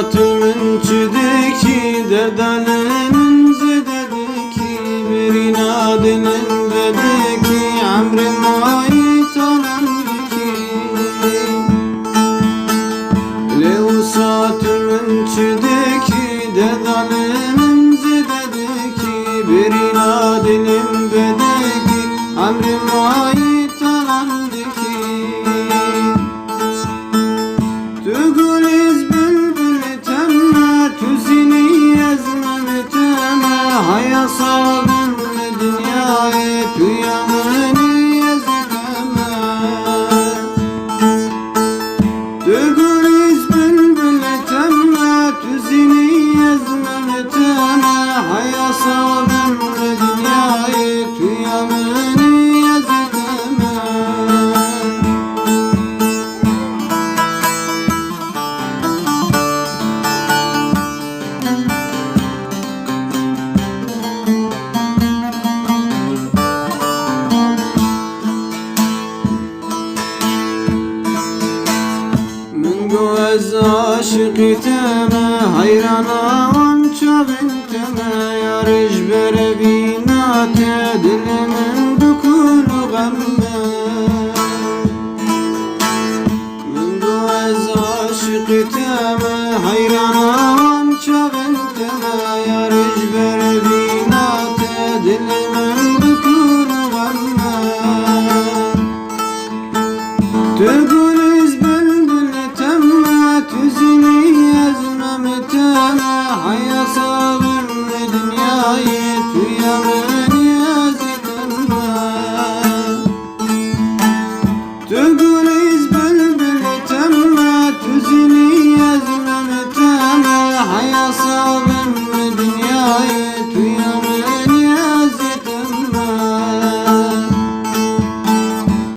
satımın çideki derdanın zedeki bir inadının bedeki amrim ait olan ki Lev satımın çideki derdanın zedeki bir inadının bedeki amrim ait olan ki Tügüliz bülbül temme tüzini yazmam temme Haya sabın dünyayı tüyamını yazıkama Tügüliz bülbül temme tüzini yazmam temme Haya sabın dünyayı tüyamını yazıkama از عاشقی تمه حیرانا آنچه بنتمه یارش بره بیناته دل من بکن و غمه من گو از عاشقی تمه حیرانا آنچه بنتمه یارش بره بیناته دل من بکن و غمه تقوليز Tüzini yazmam teme Haya sabır dünyayı tüyamın yazıkama Tügüliz bülbül temme Tüzini yazmam teme Haya sabır dünyayı